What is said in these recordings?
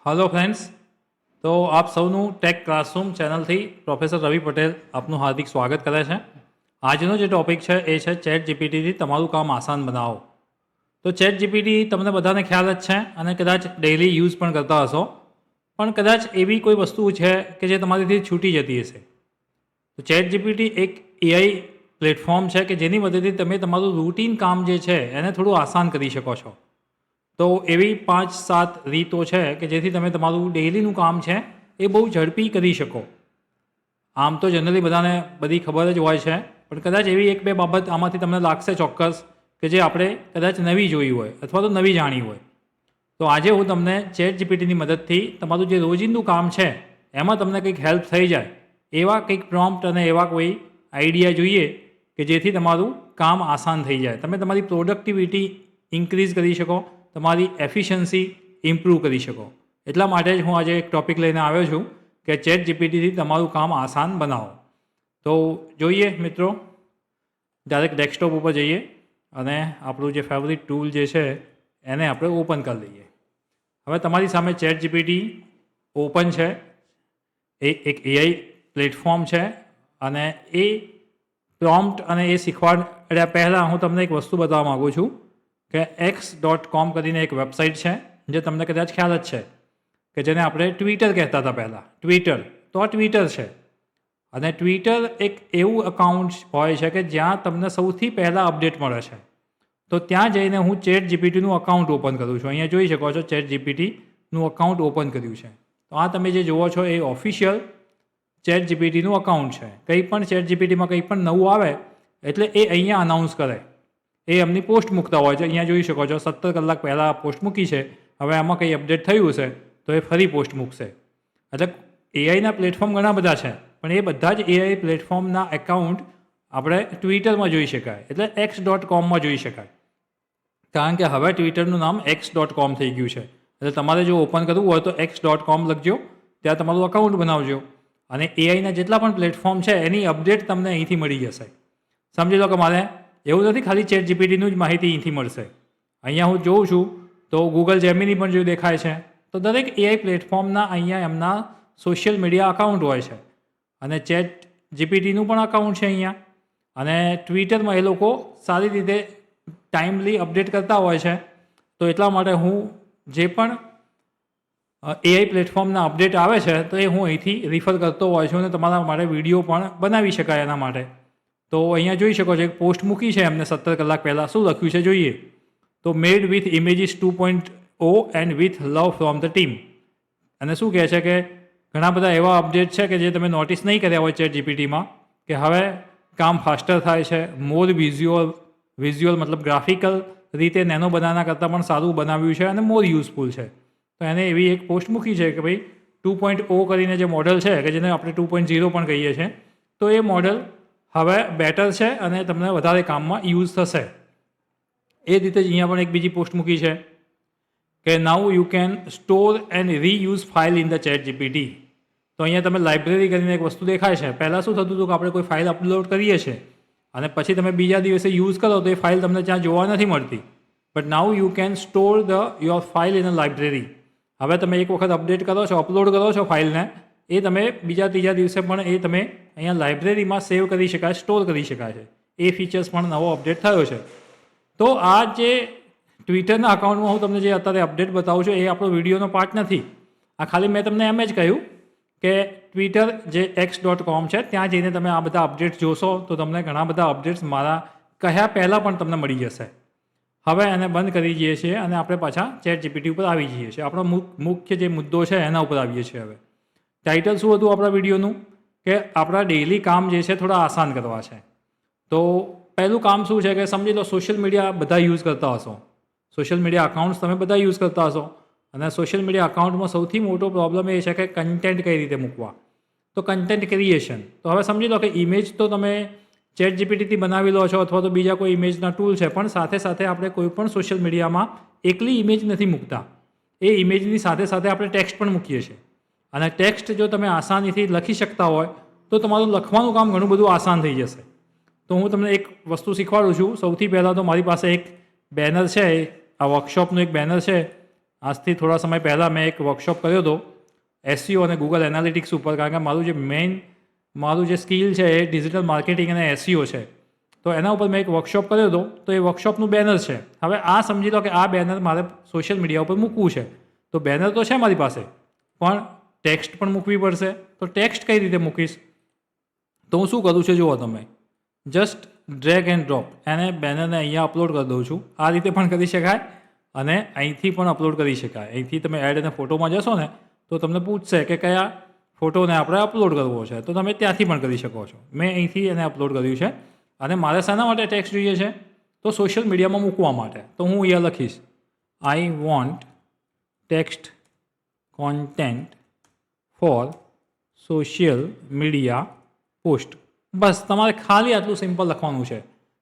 Hello friends. तो आप સૌનું ટેક ક્લાસરૂમ ચેનલથી પ્રોફેસર રવિ પટેલ આપનું હાર્દિક સ્વાગત કરે છે। આજનો જે ટોપિક છે એ છે ચેટ જીપીટીથી તમારું કામ આસાન બનાવો। તો ચેટ જીપીટી તમને બધાને ખ્યાલ જ છે અને કદાચ ડેઇલી યુઝ પણ કરતા હશો, પણ કદાચ એવી કોઈ વસ્તુ છે કે જે તમારીથી છૂટી જતી હશે। તો ચેટ જીપીટી એક એઆઈ પ્લેટફોર્મ છે કે જેની મદદથી તમે તમારું રૂટીન કામ જે છે એને થોડું આસાન કરી શકો છો। તો એવી 5-7 રીતો છે કે જેથી તમે તમારું ડેઇલીનું કામ છે એ બહુ ઝડપી કરી શકો। આમ તો જનરલી બધાને બધી ખબર જ હોય છે, પણ કદાચ એવી એક બે બાબત આમાંથી તમને લાગશે ચોક્કસ કે જે આપણે કદાચ નવી જોઈ હોય અથવા તો નવી જાણી હોય। તો આજે હું તમને ચેટ જીપીટીની મદદથી તમારું જે રોજિંદું કામ છે એમાં તમને કંઈક હેલ્પ થઈ જાય એવા કંઈક પ્રોમ્પ્ટ અને એવા કોઈ આઈડિયા જોઈએ કે જેથી તમારું કામ આસાન થઈ જાય, તમે તમારી પ્રોડક્ટિવિટી ઇન્ક્રીઝ કરી શકો, તમારી એફિશિયન્સી ઇમ્પ્રૂવ કરી શકો। એટલા માટે જ હું આજે એક ટૉપિક લઈને આવ્યો છું કે ચેટ જીપીટીથી તમારું કામ આસાન બનાવો। તો જોઈએ મિત્રો, ડાયરેક્ટ ડેસ્કટોપ ઉપર જઈએ અને આપણું જે ફેવરિટ ટૂલ જે છે એને આપણે ઓપન કરી લઈએ। હવે તમારી સામે ચેટ જીપીટી ઓપન છે, એ એક એઆઈ પ્લેટફોર્મ છે અને એ પ્રોમ્પ્ટ અને એ શીખવાડ્યા પહેલાં હું તમને એક વસ્તુ બતાવવા માગું છું કે x.com કરીને એક વેબસાઇટ છે જે તમને કદાચ ખ્યાલ જ છે કે જેને આપણે ટ્વિટર કહેતા હતા પહેલાં। ટ્વિટર તો આ ટ્વિટર છે અને ટ્વિટર એક એવું અકાઉન્ટ હોય છે કે જ્યાં તમને સૌથી પહેલાં અપડેટ મળે છે। તો ત્યાં જઈને હું ચેટ જીપીટીનું અકાઉન્ટ ઓપન કરું છું। અહીંયા જોઈ શકો છો ચેટ જીપીટીનું અકાઉન્ટ ઓપન કર્યું છે। તો આ તમે જે જુઓ છો એ ઓફિશિયલ ચેટ જીપીટીનું અકાઉન્ટ છે। કંઈ પણ ચેટ જીપીટીમાં કંઈ પણ નવું આવે એટલે એ અહીંયા અનાઉન્સ કરે, એ એમની પોસ્ટ મૂકતા હોય છે। અહીંયા જોઈ શકો છો 17 કલાક પહેલાં પોસ્ટ મૂકી છે, હવે આમાં કંઈ અપડેટ થયું હશે તો એ ફરી પોસ્ટ મૂકશે। એટલે એઆઈના પ્લેટફોર્મ ઘણા બધા છે, પણ એ બધા જ એઆઈ પ્લેટફોર્મના એકાઉન્ટ આપણે ટ્વિટરમાં જોઈ શકાય, એટલે x.comમાં જોઈ શકાય, કારણ કે હવે ટ્વિટરનું નામ x.com થઈ ગયું છે। એટલે તમારે જો ઓપન કરવું હોય તો x.com લખજો, ત્યાં તમારું અકાઉન્ટ બનાવજો અને એઆઈના જેટલા પણ પ્લેટફોર્મ છે એની અપડેટ તમને અહીંથી મળી જશે। સમજી લો કે મારે એવું નથી ખાલી ચેટ જીપીટીનું જ માહિતી અહીંથી મળશે। અહીંયા હું જોઉં છું તો ગૂગલ જેમિની પણ જો દેખાય છે, તો દરેક એઆઈ પ્લેટફોર્મના અહીંયા એમના સોશિયલ મીડિયા અકાઉન્ટ હોય છે અને ચેટ જીપીટીનું પણ અકાઉન્ટ છે અહીંયા, અને ટ્વિટરમાં એ લોકો સારી રીતે ટાઈમલી અપડેટ કરતા હોય છે। તો એટલા માટે હું જે પણ એઆઈ પ્લેટફોર્મના અપડેટ આવે છે તો એ હું અહીંથી રિફર કરતો હોય છું અને તમારા માટે વિડીયો પણ બનાવી શકાય એના માટે। તો અહીંયા જોઈ શકો છો એક પોસ્ટ મૂકી છે એમને 17 કલાક પહેલાં, શું લખ્યું છે જોઈએ તો made with images 2.0 and with love from the team. અને શું કહે છે કે ઘણા બધા એવા અપડેટ છે કે જે તમે નોટિસ નહીં કર્યા હોય ચેટ જીપીટીમાં, કે હવે કામ ફાસ્ટર થાય છે, મોર વિઝ્યુઅલ મતલબ ગ્રાફિકલ રીતે નેનો બનાવના કરતાં પણ સારું બનાવ્યું છે અને મોર યુઝફુલ છે। તો એને એવી એક પોસ્ટ મૂકી છે કે ભાઈ 2.0 કરીને જે મોડલ છે કે જેને આપણે 2.0 પણ કહીએ છીએ, તો એ મોડલ હવે બેટર છે અને તમને વધારે કામમાં યુઝ થશે। એ રીતે જ અહીંયા પણ એક બીજી પોસ્ટ મૂકી છે કે now you can store and reuse file in the ChatGPT. તો અહીંયા તમે લાઇબ્રેરી કરીને એક વસ્તુ દેખાય છે। પહેલાં શું થતું હતું કે આપણે કોઈ ફાઇલ અપલોડ કરીએ છીએ અને પછી તમે બીજા દિવસે યુઝ કરો તો એ ફાઇલ તમને ત્યાં જોવા નથી મળતી, but now you can store your file in a library. હવે તમે એક વખત અપડેટ કરો છો, અપલોડ કરો છો ફાઇલને, એ તમે બીજા ત્રીજા દિવસે પણ એ તમે અહીંયા લાઇબ્રેરીમાં સેવ કરી શકાય, સ્ટોર કરી શકાય છે। એ ફીચર્સ પણ નવો અપડેટ થયો છે। તો આ જે ટ્વિટરના અકાઉન્ટમાં હું તમને જે અત્યારે અપડેટ બતાવું છું એ આપણો વિડીયોનો પાર્ટ નથી, આ ખાલી મેં તમને એમ જ કહ્યું કે ટ્વિટર જે x.com છે ત્યાં જઈને તમે આ બધા અપડેટ્સ જોશો તો તમને ઘણા બધા અપડેટ્સ મારા કહ્યા પહેલાં પણ તમને મળી જશે। હવે એને બંધ કરી દઈએ છીએ અને આપણે પાછા ચેટ જીપીટી ઉપર આવી જઈએ છીએ। આપણો મુખ્ય જે મુદ્દો છે એના ઉપર આવીએ છીએ। હવે ટાઇટલ શું હતું આપણા વિડીયોનું કે આપણા ડેઇલી કામ જે છે થોડા આસાન કરવા છે। તો પહેલું કામ શું છે કે સમજી લો સોશિયલ મીડિયા બધા યુઝ કરતા હશો, સોશિયલ મીડિયા અકાઉન્ટ્સ તમે બધા યુઝ કરતા હશો, અને સોશિયલ મીડિયા અકાઉન્ટમાં સૌથી મોટો પ્રોબ્લેમ એ છે કે કન્ટેન્ટ કઈ રીતે મૂકવા। તો કન્ટેન્ટ ક્રિએશન, તો હવે સમજી લો કે ઇમેજ તો તમે ચેટ જીપીટીથી બનાવી લો છો અથવા તો બીજા કોઈ ઇમેજના ટૂલ છે, પણ સાથે સાથે આપણે કોઈ પણ સોશિયલ મીડિયામાં એકલી ઇમેજ નથી મૂકતા, એ ઇમેજની સાથે સાથે આપણે ટેક્સ્ટ પણ મૂકીએ છીએ। અને ટેક્સ્ટ જો તમે આસાનીથી લખી શકતા હોય તો તમારું લખવાનું કામ ઘણું બધું આસાન થઈ જશે। તો હું તમને એક વસ્તુ શીખવાડું છું। સૌથી પહેલાં તો મારી પાસે એક બેનર છે, આ વર્કશોપનું એક બેનર છે આજથી થોડા સમય પહેલાં મેં એક વર્કશોપ કર્યો હતો એસઈઓ અને ગૂગલ એનાલિટિક્સ ઉપર, કારણ કે મારું જે સ્કિલ છે એ ડિજિટલ માર્કેટિંગ અને એસઈઓ છે. તો એના ઉપર મેં એક વર્કશોપ કર્યો હતો. તો એ વર્કશોપનું બેનર છે. હવે આ સમજી લો કે આ બેનર મારે સોશિયલ મીડિયા ઉપર મૂકવું છે. તો બેનર તો છે મારી પાસે, પણ ટેક્સ્ટ પણ મૂકવી પડશે. તો ટેક્સ્ટ કઈ રીતે મૂકીશ? તો હું શું કરું છું જુઓ તમે, જસ્ટ ડ્રેગ એન્ડ ડ્રોપ એને બેનરને અહીંયા અપલોડ કરી દઉં છું. આ રીતે પણ કરી શકાય અને અહીંથી પણ અપલોડ કરી શકાય. અહીંથી તમે એડ અને ફોટોમાં જશો ને તો તમને પૂછશે કે કયા ફોટોને આપણે અપલોડ કરવો છે, તો તમે ત્યાંથી પણ કરી શકો છો. મેં અહીંથી એને અપલોડ કર્યું છે. અને મારે શાના માટે ટેક્સ્ટ જોઈએ છે? તો સોશિયલ મીડિયામાં મૂકવા માટે. તો હું અહીંયા લખીશ I want text content for social media post. બસ તમારે ખાલી આટલું સિમ્પલ લખવાનું છે.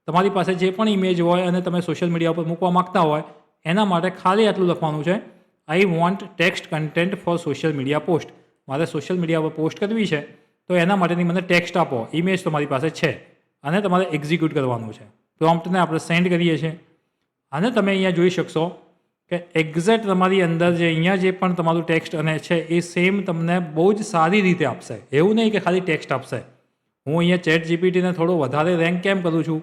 તમારી પાસે જે પણ ઇમેજ હોય અને તમે સોશિયલ મીડિયા પર મૂકવા માગતા હોય એના માટે ખાલી આટલું લખવાનું છે, આઈ want text content four social media post. મારે સોશિયલ મીડિયા પર પોસ્ટ કરવી છે, તો એના માટેની મને ટેક્સ્ટ આપો. ઇમેજ તમારી પાસે છે અને તમારે એક્ઝિક્યુટ કરવાનું છે. પ્રોમ્પ્ટને આપણે સેન્ડ કરીએ છીએ અને તમે અહીંયા જોઈ શકશો કે એક્ઝેક્ટ તમારી અંદર જે અહીંયા જે પણ તમારું ટેક્સ્ટ અને છે એ સેમ તમને બહુ જ સારી રીતે આપશે. એવું નહીં કે ખાલી ટેક્સ્ટ આપશે. હું અહીંયા ચેટ જીપીટીને થોડો વધારે રેન્ક કેમ કરું છું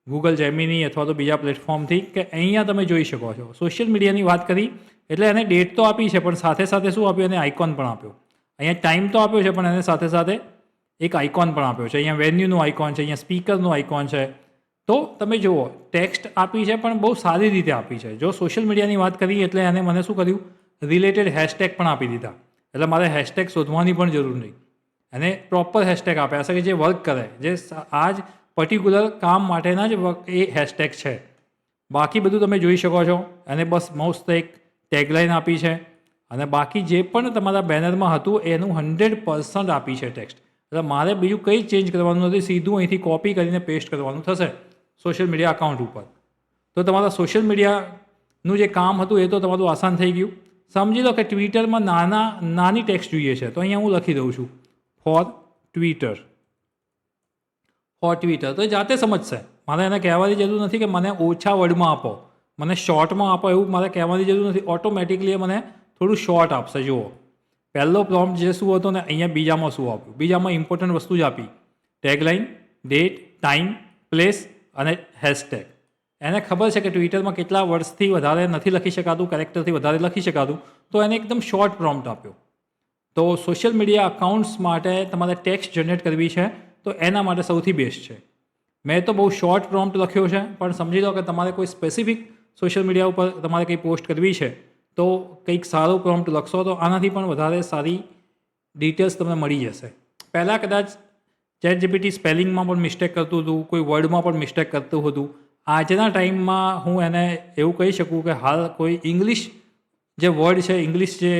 ગૂગલ જેમિની અથવા તો બીજા પ્લેટફોર્મથી, કે અહીંયા તમે જોઈ શકો છો સોશિયલ મીડિયાની વાત કરી એટલે એને ડેટ તો આપી છે, પણ સાથે સાથે શું આપ્યું? એને આઇકોન પણ આપ્યો. અહીંયા ટાઈમ તો આપ્યો છે, પણ એને સાથે સાથે એક આઇકોન પણ આપ્યો છે. અહીંયા વેન્યુનું આઇકોન છે, અહીંયા સ્પીકરનું આઇકોન છે. તો તમે જુઓ ટેક્સ્ટ આપી છે પણ બહુ સારી રીતે આપી છે. જો સોશિયલ મીડિયાની વાત કરી એટલે એને મને શું કર્યું? રિલેટેડ હેશટેગ પણ આપી દીધા. એટલે મારે હેશટેગ શોધવાની પણ જરૂર નહીં. અને પ્રોપર હેશટેગ આપ્યા હશે કે જે વર્ક કરે, જે આ જ પર્ટિક્યુલર કામ માટેના જ એ હેશટેગ છે. બાકી બધું તમે જોઈ શકો છો. અને બસ મસ્ત એક ટેગલાઇન આપી છે અને બાકી જે પણ તમારા બેનરમાં હતું એનું 100% આપી છે ટેક્સ્ટ. એટલે મારે બીજું કંઈ ચેન્જ કરવાનું નથી. સીધું અહીંથી કોપી કરીને પેસ્ટ કરવાનું થશે સોશિયલ મીડિયા અકાઉન્ટ ઉપર. તો તમારા સોશિયલ મીડિયાનું જે કામ હતું એ તો તમારું આસાન થઈ ગયું. સમજી લો કે ટ્વિટરમાં નાની ટેક્સ્ટ જોઈએ છે, તો અહીંયા હું લખી દઉં છું ફોર ટ્વિટર. તો એ જાતે સમજશે. મારે એને કહેવાની જરૂર નથી કે મને ઓછા વર્ડમાં આપો, મને શોર્ટમાં આપો, એવું મારે કહેવાની જરૂર નથી. ઓટોમેટિકલી એ મને થોડું શોર્ટ આપશે. જુઓ, પહેલો પ્રોમ્પ્ટ જે શું હતો ને અહીંયા બીજામાં શું આપ્યું? બીજામાં ઇમ્પોર્ટન્ટ વસ્તુ જ આપી, ટેગલાઇન, ડેટ, ટાઈમ, પ્લેસ અને હેશટેગ. એને ખબર છે કે ટ્વિટરમાં કેટલા વર્ડ્સથી વધારે નથી લખી શકાતું, કેરેક્ટરથી વધારે લખી શકાતું, તો એને એકદમ શોર્ટ પ્રોમ્પ્ટ આપ્યો. તો સોશિયલ મીડિયા અકાઉન્ટ્સ માટે તમારે ટેક્સ્ટ જનરેટ કરવી છે તો એના માટે સૌથી બેસ્ટ છે. મેં તો બહુ શોર્ટ પ્રોમ્પ્ટ લખ્યો છે, પણ સમજી લો કે તમારે કોઈ સ્પેસિફિક સોશિયલ મીડિયા ઉપર તમારે કંઈ પોસ્ટ કરવી છે તો કંઈક સારું પ્રોમ્પ્ટ લખશો તો આનાથી પણ વધારે સારી ડિટેલ્સ તમને મળી જશે. પહેલાં કદાચ ચેટ જીપીટી સ્પેલિંગમાં પણ મિસ્ટેક કરતું હતું, કોઈ વર્ડમાં પણ મિસ્ટેક કરતું હતું. આજના ટાઈમમાં હું એને એવું કહી શકું કે હાલ કોઈ ઇંગ્લિશ જે વર્ડ છે, ઇંગ્લિશ જે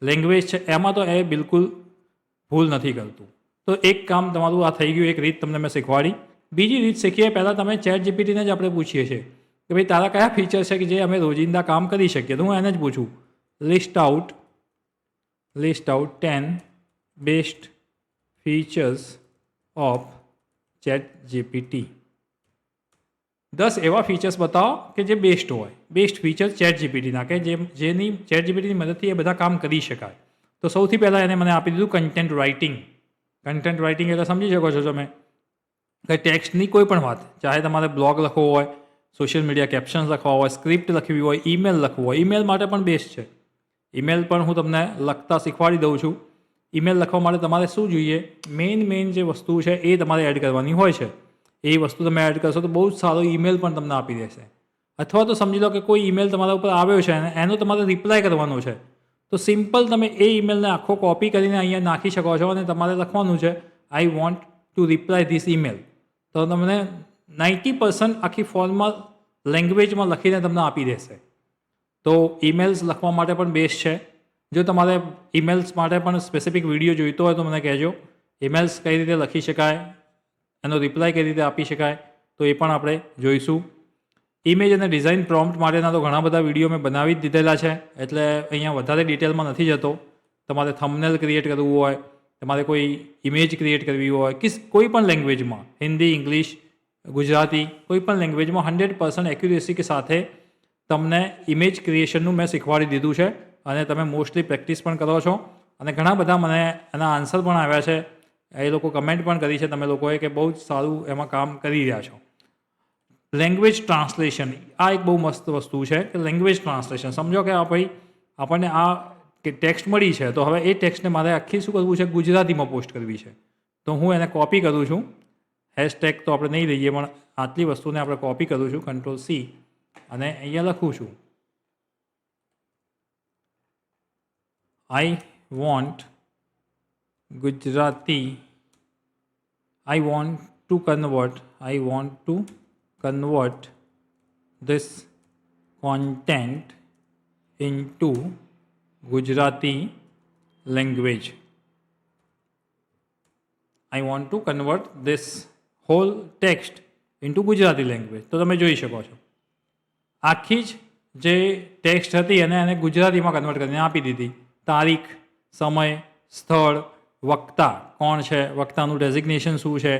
લેંગ્વેજ છે એમાં તો એ બિલકુલ ભૂલ નથી કરતું. તો એક કામ તમારું આ થઈ ગયું, એક રીત તમને મેં શીખવાડી. બીજી રીત શીખીએ પહેલાં તમે ચેટ જીપીટીને જ આપણે પૂછીએ છીએ કે ભાઈ તારા કયા ફીચર છે કે જે અમે રોજિંદા કામ કરી શકીએ. તો હું એને જ પૂછું list out 10 best features of chat GPT. 10 એવા ફીચર્સ બતાવો કે જે બેસ્ટ હોય, બેસ્ટ ફીચર્સ ચેટ જીપીટીના, કે જેની ચેટ જીપીટીની મદદથી એ બધા કામ કરી શકાય. તો સૌથી પહેલાં એને મને આપી દીધું કન્ટેન્ટ રાઇટિંગ. કન્ટેન્ટ રાઇટિંગ એટલે સમજી શકો છો તમે કે ટેક્સ્ટની કોઈ પણ વાત, ચાહે તમારે બ્લોગ લખવો હોય, સોશિયલ મીડિયા કેપ્શન્સ લખવા હોય, સ્ક્રિપ્ટ લખવી હોય, ઈમેલ લખવું હોય. ઈમેલ માટે પણ બેસ્ટ છે. ઈમેલ પણ હું તમને લખતા શીખવાડી દઉં છું. ઈમેલ લખવા માટે તમારે શું જોઈએ? મેઇન જે વસ્તુ છે એ તમારે એડ કરવાની હોય છે. એ વસ્તુ તમે એડ કરશો તો બહુ જ સારો ઈમેલ પણ તમને આપી દેશે. અથવા તો સમજી લો કે કોઈ ઈમેલ તમારા ઉપર આવ્યો છે અને એનો તમારે રિપ્લાય કરવાનો છે, તો સિમ્પલ તમે એ ઈમેલને આખો કોપી કરીને અહીંયા નાખી શકો છો અને તમારે લખવાનું છે I want to reply this email. તો તમને 90% આખી ફોર્મલ લેંગ્વેજમાં લખીને તમને આપી દેશે. તો ઈમેલ્સ લખવા માટે પણ બેસ્ટ છે. જો તમારે ઈમેલ્સ માટે પણ સ્પેસિફિક વિડીયો જોઈતો હોય તો મને કહેજો. ઈમેલ્સ કઈ રીતે લખી શકાય, એનો રિપ્લાય કઈ રીતે આપી શકાય, તો એ પણ આપણે જોઈશું. ઇમેજ અને ડિઝાઇન પ્રોમ્પ્ટ માટેના તો ઘણા બધા વિડીયો મેં બનાવી જ દીધેલા છે, એટલે અહીંયા વધારે ડિટેલમાં નથી જતો. તમારે થંબનેલ ક્રિએટ કરવું હોય, તમારે કોઈ ઇમેજ ક્રિએટ કરવી હોય કે કોઈ પણ લેંગ્વેજમાં, હિન્દી, ઇંગ્લિશ, ગુજરાતી, કોઈ પણ લેંગ્વેજમાં 100% એક્યુરેસી કે સાથે તમને ઇમેજ ક્રિએશનનું મેં શીખવાડી દીધું છે અને તમે મોસ્ટલી પ્રેક્ટિસ પણ કરો છો અને ઘણા બધા મને એના આન્સર પણ આવ્યા છે. એ લોકો કમેન્ટ પણ કરી છે તમે લોકોએ કે બહુ જ સારું એમાં કામ કરી રહ્યા છો. લેંગ્વેજ ટ્રાન્સલેશન આ એક બહુ મસ્ત વસ્તુ છે કે લેંગ્વેજ ટ્રાન્સલેશન સમજો કે ભાઈ આપણને આ કે ટેક્સ્ટ મળી છે તો હવે એ ટેક્સ્ટને મારે આખી શું કરવું છે ગુજરાતીમાં પોસ્ટ કરવી છે. તો હું એને કોપી કરું છું. હેશટેગ તો આપણે નહીં લઈએ પણ આટલી વસ્તુને આપણે કોપી કરું છું Ctrl+C અને અહીંયા લખું છું I want Gujarati I want to convert this content into Gujarati language. I want to convert this whole text into Gujarati language. તો તમે જોઈ શકો છો આખી જ જે ટેક્સ્ટ હતી એને ગુજરાતીમાં કન્વર્ટ કરીને આપી દીધી. તારીખ, સમય, સ્થળ, વક્તા કોણ છે, વક્તાનું ડેઝિગ્નેશન શું છે,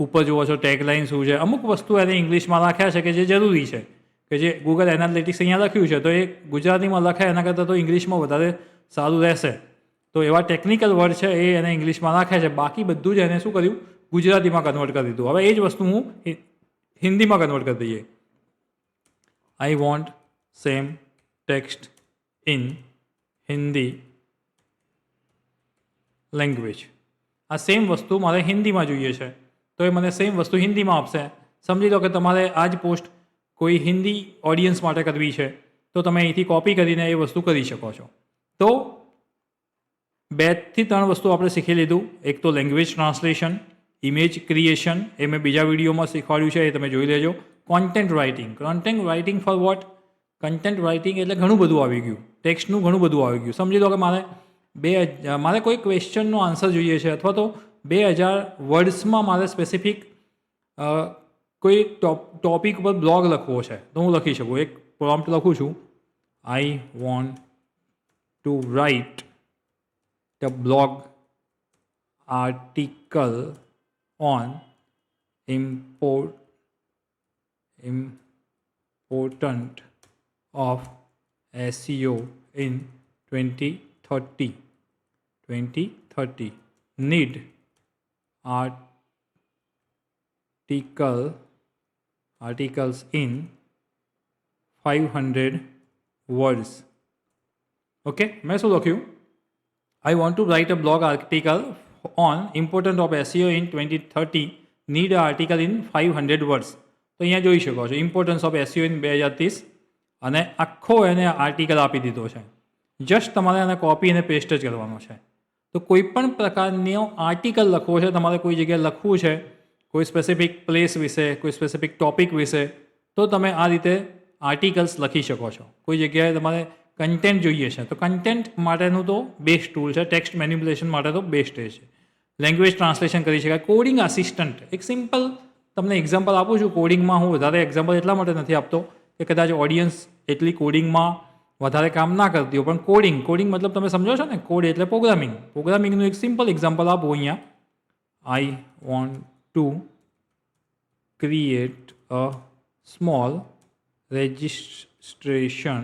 ઉપર જુઓ છો ટેગલાઇન શું છે. અમુક વસ્તુ એને ઇંગ્લિશમાં લખ્યા છે કે જે જરૂરી છે કે જે ગૂગલ એનાલિટિક્સ અહીંયા લખ્યું છે તો એ ગુજરાતીમાં લખાય એના કરતાં તો ઇંગ્લિશમાં વધારે સારું રહેશે. તો એવા ટેકનિકલ વર્ડ છે એ એને ઇંગ્લિશમાં લખ્યા છે. બાકી બધું જ એને શું કર્યું ગુજરાતીમાં કન્વર્ટ કરી દીધું. હવે એ જ વસ્તુ હું હિન્દીમાં કન્વર્ટ કરી દઈએ. I want same text in Hindi language. આ સેમ વસ્તુ મારે હિન્દીમાં જોઈએ છે તો એ મને સેમ વસ્તુ હિન્દીમાં આપશે. સમજી લો કે તમારે આ જ પોસ્ટ કોઈ હિન્દી ઓડિયન્સ માટે કરવી છે તો તમે અહીંથી કોપી કરીને એ વસ્તુ કરી શકો છો. તો 2 થી 3 વસ્તુ આપણે શીખી લીધું. એક તો લેંગ્વેજ ટ્રાન્સલેશન, ઇમેજ ક્રિએશન એ મેં બીજા વિડીયોમાં શીખવાડ્યું છે એ તમે જોઈ લેજો. Content writing for what? Content writing એટલે ઘણું બધું આવી ગયું, ટેક્સ્ટનું ઘણું બધું આવી ગયું. સમજી લો કે મારે કોઈ ક્વેશ્ચનનો આન્સર જોઈએ છે અથવા તો 2000 વર્ડ્સમાં મારે સ્પેસિફિક કોઈ ટોપિક પર બ્લોગ લખવો છે તો હું લખી શકું. એક પ્રોમ્પ્ટ લખું છું I want to write the blog article on important of SEO in 2030. Need articles in 500 words. Okay, મેં શું લખ્યું? I want to write a blog article on importance of SEO in 2030. Need an article in 500 words. તો અહીંયા જોઈ શકો છો importance of SEO in 2030 અને આખો એને આર્ટિકલ આપી દીધો છે. જસ્ટ તમારે એને કોપી અને પેસ્ટ જ કરવાનો છે. તો કોઈ પણ પ્રકારનો આર્ટિકલ લખવો છે, તમારે કોઈ જગ્યાએ લખવું છે કોઈ સ્પેસિફિક પ્લેસ વિશે, કોઈ સ્પેસિફિક ટોપિક વિશે, તો તમે આ રીતે આર્ટિકલ્સ લખી શકો છો. કોઈ જગ્યાએ તમારે કન્ટેન્ટ જોઈએ છે તો કન્ટેન્ટ માટેનું તો બેસ્ટ ટૂલ છે. ટેક્સ્ટ મેનિપ્યુલેશન માટે તો બેસ્ટ એ છે. લેંગ્વેજ ટ્રાન્સલેશન કરી શકાય. કોડિંગ આસિસ્ટન્ટ એક સિમ્પલ તમને એક્ઝામ્પલ આપું છું. કોડિંગમાં હું વધારે એક્ઝામ્પલ એટલા માટે નથી આપતો કે કદાચ ઓડિયન્સ એટલી કોડિંગમાં વધારે કામ ના કરતી હોય, પણ કોડિંગ મતલબ તમે સમજો છો ને, કોડ એટલે પ્રોગ્રામિંગનું એક સિમ્પલ એક્ઝામ્પલ આપું અહીંયા. I want to create a small registration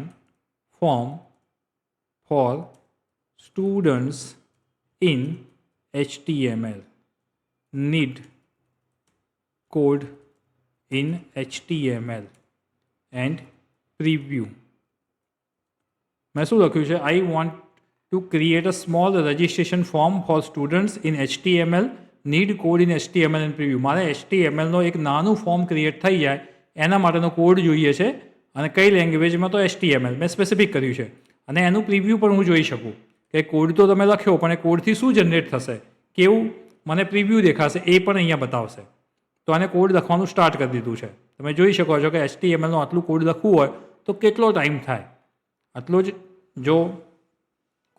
form for students in HTML. Need code in HTML and preview. મેં શું લખ્યું છે? I want to create a small registration form for students in HTML. Need code in HTML and preview. મારે HTMLનો એક નાનું form create થઈ જાય એના માટેનો કોડ જોઈએ છે અને કઈ લેંગ્વેજમાં તો HTML મેં સ્પેસિફિક કર્યું છે અને એનું પ્રિવ્યૂ પણ હું જોઈ શકું કે કોડ તો તમે લખ્યો પણ એ કોડથી શું જનરેટ થશે, કેવું મને પ્રિવ્યૂ દેખાશે એ પણ અહીંયા બતાવશે. તો આને કોડ લખવાનું સ્ટાર્ટ કરી દીધું છે. તમે જોઈ શકો છો કે HTMLનો આટલું કોડ લખવું હોય તો કેટલો ટાઈમ થાય. આટલો જ જો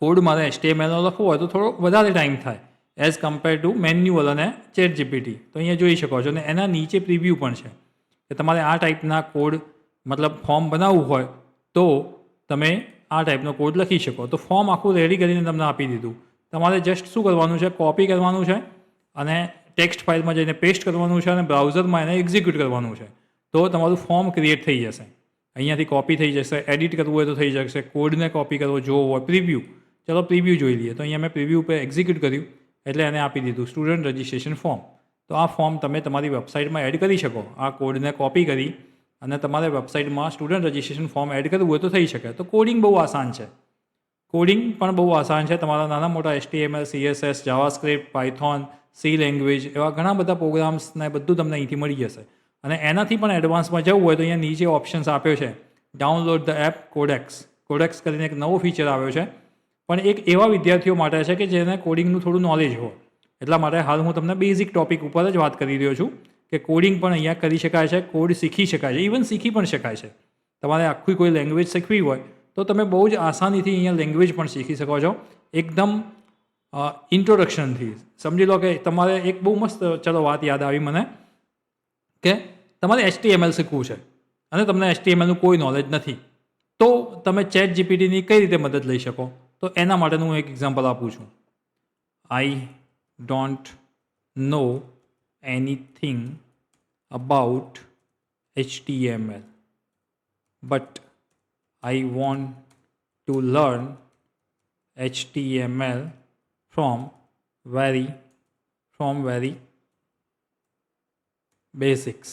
કોડ મારે HTMLનો લખવો હોય તો થોડો વધારે ટાઈમ થાય એઝ કમ્પેર ટુ મેન્યુઅલ અને ChatGPT. તો અહીંયા જોઈ શકો છો અને એના નીચે પ્રિવ્યૂ પણ છે કે તમારે આ ટાઈપના કોડ મતલબ ફોર્મ બનાવવું હોય તો તમે આ ટાઈપનો કોડ લખી શકો. તો ફોર્મ આખું રેડી કરીને તમને આપી દીધું. તમારે જસ્ટ શું કરવાનું છે? કોપી કરવાનું છે અને ટેક્સ્ટ ફાઇલમાં જઈને પેસ્ટ કરવાનું છે અને બ્રાઉઝરમાં એને એક્ઝિક્યુટ કરવાનું છે તો તમારું ફોર્મ ક્રિએટ થઈ જશે. અહીંયાથી કોપી થઈ જશે, એડિટ કરવું હોય તો થઈ જશે, કોડને કોપી કરવો જોવો હોય, પ્રિવ્યૂ, ચલો પ્રિવ્યૂ જોઈ લઈએ. તો અહીંયા મેં પ્રિવ્યૂ ઉપર એક્ઝિક્યુટ કર્યું એટલે એને આપી દીધું સ્ટુડન્ટ રજિસ્ટ્રેશન ફોર્મ. તો આ ફોર્મ તમે તમારી વેબસાઇટમાં એડ કરી શકો. આ કોડને કોપી કરી અને તમારે વેબસાઇટમાં સ્ટુડન્ટ રજિસ્ટ્રેશન ફોર્મ એડ કરવું હોય તો થઈ શકે. તો કોડિંગ બહુ આસાન છે, કોડિંગ પણ બહુ આસાન છે. તમારા નાના મોટા HTML, CSS, JavaScript, Python, C language એવા ઘણા બધા પ્રોગ્રામ્સને બધું તમને અહીંથી મળી જશે. અને એનાથી પણ એડવાન્સમાં જવું હોય તો અહીંયા નીચે ઓપ્શન્સ આપ્યો છે, download the app codecs. Codecs કરીને એક નવો ફીચર આવ્યો છે, પણ એક એવા વિદ્યાર્થીઓ માટે છે કે જેને કોડિંગનું થોડું નોલેજ હોય. એટલા માટે હાલ હું તમને બેઝિક ટોપિક ઉપર જ વાત કરી રહ્યો છું કે કોડિંગ પણ અહીંયા કરી શકાય છે, કોડ શીખી શકાય છે, ઇવન શીખી પણ શકાય છે. તમારે આખી કોઈ લેંગ્વેજ શીખવી હોય તો તમે બહુ જ આસાનીથી અહીંયા લેંગ્વેજ પણ શીખી શકો છો, એકદમ ઇન્ટ્રોડક્શનથી. સમજી લો કે તમારે એક બહુ મસ્ત ચલો વાત યાદ આવી મને કે તમારે HTML શીખવું છે અને તમને HTMLનું કોઈ નોલેજ નથી, તો તમે ચેટ જીપીટીની કઈ રીતે મદદ લઈ શકો? તો એના માટેનું હું એક એક્ઝામ્પલ આપું છું. I don't know anything about HTML but I want to learn HTML from very basics.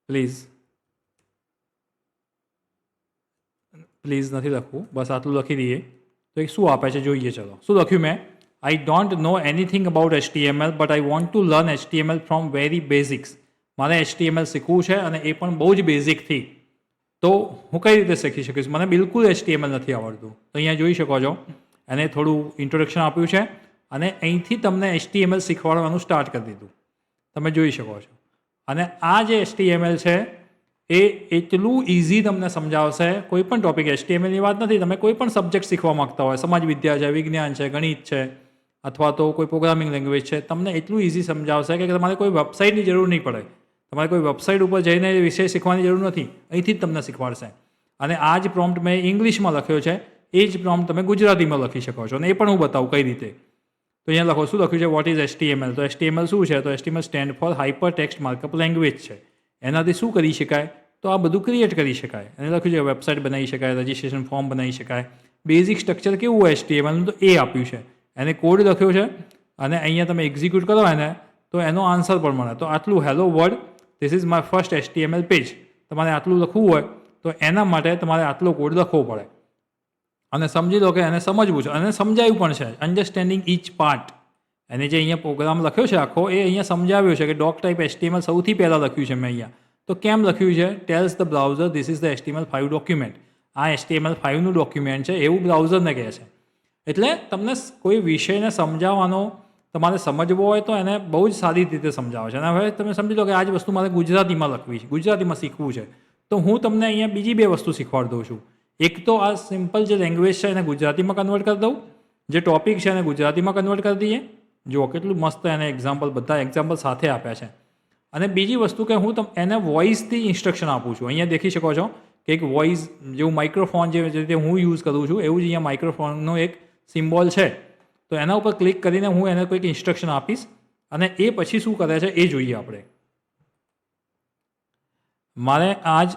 Please નથી લખવું, બસ આટલું લખી દઈએ. તો એક શું આપે છે જોઈએ, ચલો શું લખ્યું મેં? I don't know anything about HTML but I want to learn HTML from very basics. મારે HTML શીખવું છે અને એ પણ બહુ જ બેઝિકથી. તો હું કઈ રીતે શીખી શકીશ? મને બિલકુલ HTML નથી આવડતું. તો અહીંયા જોઈ શકો છો એને થોડું ઇન્ટ્રોડક્શન આપ્યું છે અને અહીંથી તમને HTML શીખવાડવાનું સ્ટાર્ટ કરી દીધું, તમે જોઈ શકો છો. અને આ જે HTML છે એ એટલું ઇઝી તમને સમજાવશે. કોઈ પણ ટોપિક, HTMLની વાત નથી, તમે કોઈ પણ સબ્જેક્ટ શીખવા માગતા હોય, સમાજ વિદ્યા છે, વિજ્ઞાન છે, ગણિત છે, અથવા તો કોઈ પ્રોગ્રામિંગ લેંગ્વેજ છે, તમને એટલું ઇઝી સમજાવશે કે તમારે કોઈ વેબસાઇટની જરૂર નહીં પડે. તમારે કોઈ વેબસાઇટ ઉપર જઈને વિષય શીખવાની જરૂર નથી, અહીંથી જ તમને શીખવાડશે. અને આ જ પ્રોમ્પ્ટ મેં ઇંગ્લિશમાં લખ્યો છે, એ જ પ્રોમ્પ્ટ તમે ગુજરાતીમાં લખી શકો છો અને એ પણ હું બતાવું કઈ રીતે. તો અહીંયા લખો, શું લખ્યું છે? What is HTML? તો HTML શું છે? તો HTML stand four hyper text markup language છે. એનાથી શું કરી શકાય? તો આ બધું ક્રિએટ કરી શકાય. એને લખ્યું છે વેબસાઇટ બનાવી શકાય, રજિસ્ટ્રેશન ફોર્મ બનાવી શકાય. બેઝિક સ્ટ્રક્ચર કેવું હોય HTMLનું, તો એ આપ્યું છે. એને કોડ લખ્યો છે અને અહીંયા તમે એક્ઝિક્યુટ કરો એને તો એનો આન્સર પણ મળે. તો આટલું, hello world, this is my first HTML page. તમારે આટલું લખવું હોય તો એના માટે તમારે આટલો કોડ લખવો પડે અને સમજી લો કે એને સમજવું છે અને સમજાવ્યું પણ છે. અન્ડરસ્ટેન્ડિંગ ઈચ પાર્ટ, એને જે અહીંયા પ્રોગ્રામ લખ્યો છે આખો, એ અહીંયા સમજાવ્યો છે કે ડોક ટાઈપ HTML સૌથી પહેલાં લખ્યું છે મેં અહીંયા. તો કેમ લખ્યું છે? Tells the browser this is the HTML5 document. આ HTML5નું ડોક્યુમેન્ટ છે એવું બ્રાઉઝરને કહે છે. એટલે તમને કોઈ વિષયને સમજાવવાનો, તમારે સમજવો હોય તો એને બહુ જ સારી રીતે સમજાવે છે. અને હવે તમે સમજી લો કે આ જ વસ્તુ મારે ગુજરાતીમાં લખવી છે, ગુજરાતીમાં શીખવું છે, તો હું તમને અહીંયા બીજી બે વસ્તુ શીખવાડી દઉં છું. એક તો આ સિમ્પલ જે લેંગ્વેજ છે એને ગુજરાતીમાં કન્વર્ટ કરી દઉં, જે ટોપિક છે એને ગુજરાતીમાં કન્વર્ટ કરી દઈએ. જુઓ કેટલું મસ્ત એને એક્ઝામ્પલ, બધા એક્ઝામ્પલ સાથે આપ્યા છે. અને બીજી વસ્તુ કે હું એને વોઇસથી ઇન્સ્ટ્રક્શન આપું છું. અહીંયા દેખી શકો છો કે એક વોઇસ જેવું માઇક્રોફોન જે રીતે હું યુઝ કરું છું એવું જ અહીંયા માઇક્રોફોનનો એક સિમ્બોલ છે. તો એના ઉપર ક્લિક કરીને હું એને કોઈક ઇન્સ્ટ્રક્શન આપીશ અને એ પછી શું કરે છે એ જોઈએ આપણે. મારે આ જ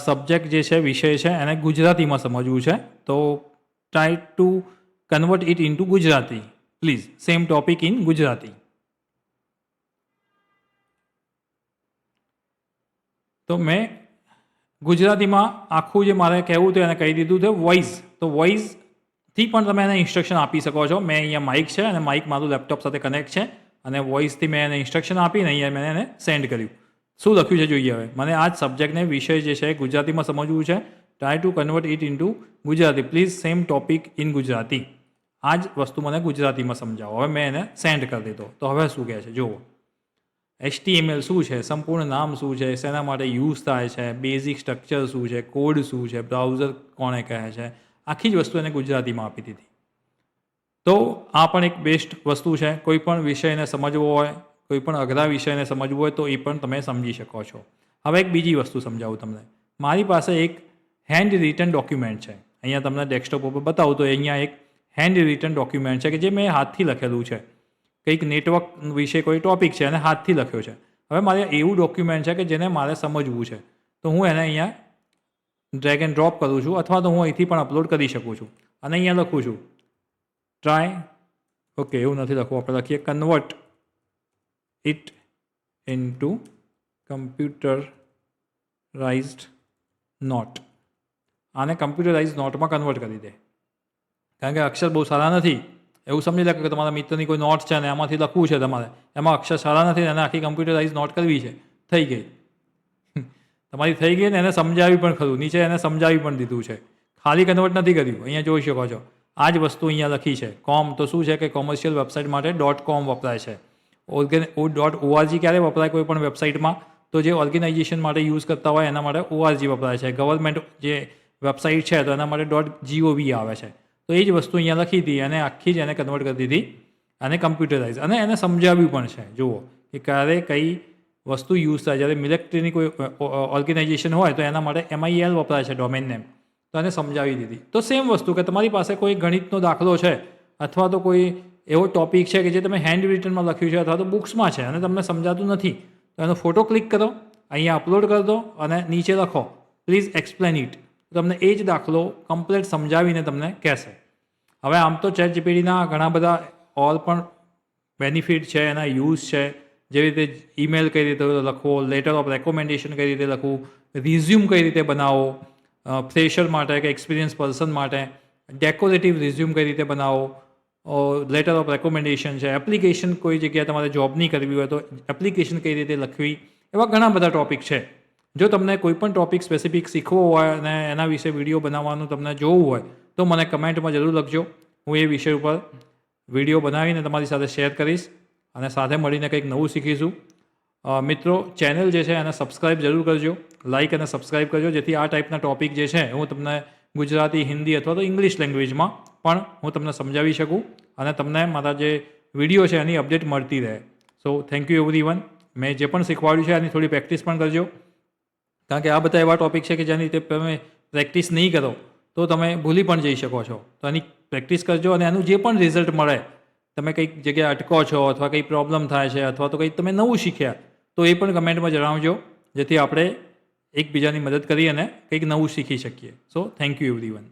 સબ્જેક્ટ જે છે, વિષય છે, એને ગુજરાતીમાં સમજવું છે. તો try to convert it into Gujarati please. Same topic in Gujarati. તો મેં ગુજરાતીમાં આખું જે મારે કહેવું હતું એને કહી દીધું છે વોઇસ. તો વોઇસથી પણ તમે એને ઇન્સ્ટ્રક્શન આપી શકો છો. મેં અહીંયા માઇક છે અને માઇક મારું લેપટોપ સાથે કનેક્ટ છે અને વોઇસથી મેં એને ઇન્સ્ટ્રક્શન આપીને અહીંયા મેં એને સેન્ડ કર્યું. શું લખ્યું છે જોઈએ હવે. મને આ જ સબ્જેક્ટને, વિષય જે છે ગુજરાતીમાં સમજવું છે. Try to convert it into Gujarati please. Same topic in Gujarati. આ જ વસ્તુ મને ગુજરાતીમાં સમજાવો. હવે મેં એને સેન્ડ કરી દીધો. તો હવે શું કહે છે જુઓ. HTML શું છે, સંપૂર્ણ નામ શું છે, શેના માટે યુઝ થાય છે, બેઝિક સ્ટ્રક્ચર શું છે, કોડ શું છે, બ્રાઉઝર કોણે કહે છે, આખી જ વસ્તુ એને ગુજરાતીમાં આપી દીધી. તો આ પણ એક બેસ્ટ વસ્તુ છે. કોઈ પણ વિષયને સમજવો હોય, કોઈ પણ અઘરા વિષયને સમજવું હોય તો એ પણ તમે સમજી શકો છો. હવે એક બીજી વસ્તુ સમજાવું તમને. મારી પાસે એક હેન્ડ રિટન ડોક્યુમેન્ટ છે. અહીંયા તમને ડેસ્કટોપ ઉપર બતાવું તો અહીંયા એક હેન્ડ રિટન ડોક્યુમેન્ટ છે કે જે મેં હાથથી લખેલું છે. કંઈક નેટવર્ક વિશે કોઈ ટોપિક છે અને હાથથી લખ્યો છે. હવે મારે એવું ડોક્યુમેન્ટ છે કે જેને મારે સમજવું છે. તો હું એને અહીંયા ડ્રેગ એન્ડ ડ્રોપ કરું છું, અથવા તો હું અહીંથી પણ અપલોડ કરી શકું છું. અને અહીંયા લખું છું ટ્રાય, ઓકે એવું નથી લખવું, આપણે લખીએ convert it into computerized note. આને કમ્પ્યુટરાઇઝ નોટમાં કન્વર્ટ કરી દે, કારણ કે અક્ષર બહુ સારા નથી. એવું સમજી લે કે તમારા મિત્રની કોઈ નોટ છે અને એમાંથી લખવું છે તમારે, એમાં અક્ષર સારા નથી અને આખી કમ્પ્યુટરાઇઝ નોટ કરવી છે, થઈ ગઈ તમારી થઈ ગઈ. ને એને સમજાવી પણ ખરું, નીચે એને સમજાવી પણ દીધું છે, ખાલી કન્વર્ટ નથી કર્યું. અહીંયા જોઈ શકો છો આ જ વસ્તુ અહીંયા લખી છે. કોમ તો શું છે કે કોમર્શિયલ વેબસાઇટ માટે .com વપરાય છે. .org ક્યારે વપરાય કોઈ પણ વેબસાઇટમાં? તો જે ઓર્ગેનાઇઝેશન માટે યુઝ કરતા હોય એના માટે .org વપરાય છે. ગવર્મેન્ટ જે વેબસાઇટ છે તો એના માટે .gov આવે છે. તો એ જ વસ્તુ અહીંયા લખી હતી અને આખી જ એને કન્વર્ટ કરી દીધી અને કમ્પ્યુટરાઇઝ, અને એને સમજાવ્યું પણ છે. જુઓ કે ક્યારે કઈ વસ્તુ યુઝ થાય. જ્યારે મિલિટરીની કોઈ ઓર્ગેનાઇઝેશન હોય તો એના માટે MIL વપરાય છે, ડોમેન નેમ, તો એને સમજાવી દીધી. તો સેમ વસ્તુ કે તમારી પાસે કોઈ ગણિતનો દાખલો છે અથવા તો કોઈ એવો ટોપિક છે કે જે તમે હેન્ડ રિટનમાં લખ્યું છે અથવા તો બુક્સમાં છે અને તમને સમજાતું નથી, તો એનો ફોટો ક્લિક કરો, અહીંયા અપલોડ કરી દો અને નીચે લખો પ્લીઝ એક્સપ્લેન ઇટ. તમને એ જ દાખલો કમ્પ્લીટ સમજાવીને તમને કહેશે. હવે આમ તો ChatGPTના ઘણા બધા ઓલ પણ બેનિફિટ છે, એના યુઝ છે. જેવી રીતે ઈમેલ કઈ રીતે લખવો, લેટર ઓફ રેકોમેન્ડેશન કઈ રીતે લખવું, રિઝ્યુમ કઈ રીતે બનાવો ફ્રેશર માટે કે એક્સપિરિયન્સ પર્સન માટે, ડેકોરેટિવ રિઝ્યુમ કઈ રીતે બનાવો, લેટર ઓફ રેકોમેન્ડેશન છે, એપ્લિકેશન કોઈ જગ્યાએ તમારે જોબની કરવી હોય તો એપ્લિકેશન કઈ રીતે લખવી, એવા ઘણા બધા ટોપિક છે. જો તમને કોઈ પણ ટોપિક સ્પેસિફિક શીખવો હોય અને એના વિશે વિડીયો બનાવવાનું તમને જોવું હોય તો મને કમેન્ટમાં જરૂર લખજો. હું એ વિષય ઉપર વિડીયો બનાવીને તમારી સાથે શેર કરીશ અને સાથે મળીને કંઈક નવું શીખીશું. મિત્રો, ચેનલ જે છે એને સબસ્ક્રાઈબ જરૂર કરજો, લાઇક અને સબસ્ક્રાઈબ કરજો, જેથી આ ટાઈપના ટોપિક જે છે હું તમને ગુજરાતી, હિન્દી અથવા તો ઇંગ્લિશ લેંગ્વેજમાં પણ હું તમને સમજાવી શકું અને તમને મારા જે વિડીયો છે એની અપડેટ મળતી રહે. So thank you everyone. મેં જે પણ શીખવાડ્યું છે એની થોડી પ્રેક્ટિસ પણ કરજો, કારણ કે આ બધા એવા ટોપિક છે કે જેની રીતે તમે પ્રેક્ટિસ નહીં કરો તો તમે ભૂલી પણ જઈ શકો છો. તો એની પ્રેક્ટિસ કરજો અને એનું જે પણ રિઝલ્ટ મળે, તમે કંઈક જગ્યાએ અટકો છો અથવા કંઈ પ્રોબ્લેમ થાય છે અથવા તો કંઈક તમે નવું શીખ્યા તો એ પણ કમેન્ટમાં જણાવજો, જેથી આપણે એકબીજાની મદદ કરી અને કંઈક નવું શીખી શકીએ. So thank you everyone.